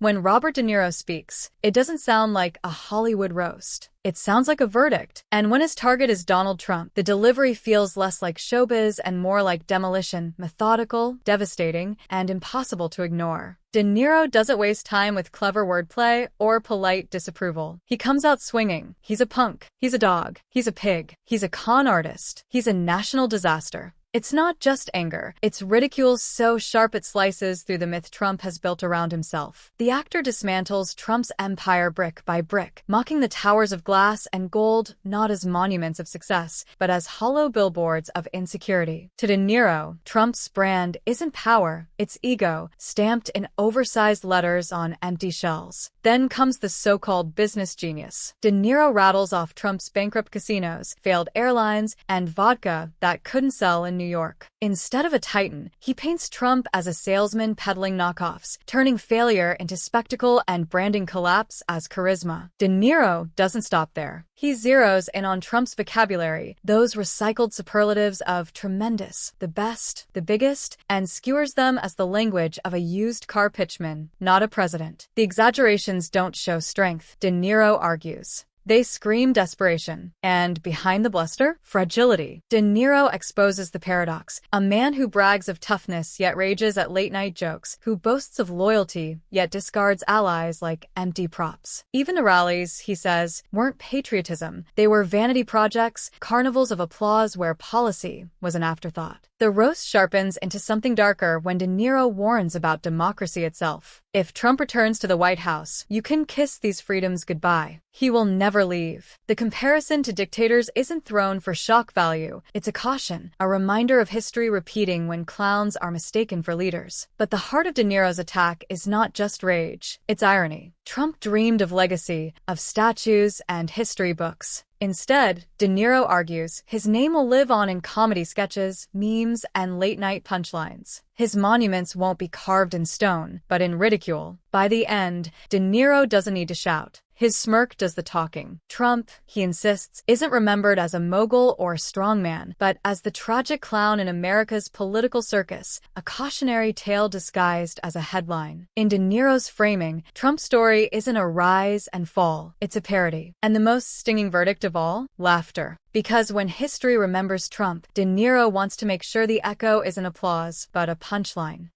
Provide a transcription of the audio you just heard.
When Robert De Niro speaks, it doesn't sound like a Hollywood roast. It sounds like a verdict. And when his target is Donald Trump, the delivery feels less like showbiz and more like demolition, methodical, devastating, and impossible to ignore. De Niro doesn't waste time with clever wordplay or polite disapproval. He comes out swinging. He's a punk. He's a dog. He's a pig. He's a con artist. He's a national disaster. It's not just anger, it's ridicule so sharp it slices through the myth Trump has built around himself. The actor dismantles Trump's empire brick by brick, mocking the towers of glass and gold not as monuments of success, but as hollow billboards of insecurity. To De Niro, Trump's brand isn't power, it's ego, stamped in oversized letters on empty shells. Then comes the so-called business genius. De Niro rattles off Trump's bankrupt casinos, failed airlines, and vodka that couldn't sell in New York. Instead of a titan, he paints Trump as a salesman peddling knockoffs, turning failure into spectacle and branding collapse as charisma. De Niro doesn't stop there. He zeroes in on Trump's vocabulary, those recycled superlatives of tremendous, the best, the biggest, and skewers them as the language of a used car pitchman, not a president. The exaggerations don't show strength, De Niro argues. They scream desperation. And behind the bluster, fragility. De Niro exposes the paradox. A man who brags of toughness yet rages at late-night jokes, who boasts of loyalty yet discards allies like empty props. Even the rallies, he says, weren't patriotism. They were vanity projects, carnivals of applause where policy was an afterthought. The roast sharpens into something darker when De Niro warns about democracy itself. If Trump returns to the White House, you can kiss these freedoms goodbye. He will never leave. The comparison to dictators isn't thrown for shock value. It's a caution, a reminder of history repeating when clowns are mistaken for leaders. But the heart of De Niro's attack is not just rage, it's irony. Trump dreamed of legacy, of statues and history books. Instead, De Niro argues, his name will live on in comedy sketches, memes, and late-night punchlines. His monuments won't be carved in stone, but in ridicule. By the end, De Niro doesn't need to shout. His smirk does the talking. Trump, he insists, isn't remembered as a mogul or a strongman, but as the tragic clown in America's political circus, a cautionary tale disguised as a headline. In De Niro's framing, Trump's story isn't a rise and fall, it's a parody. And the most stinging verdict of all? Laughter. Because when history remembers Trump, De Niro wants to make sure the echo isn't applause, but a punchline.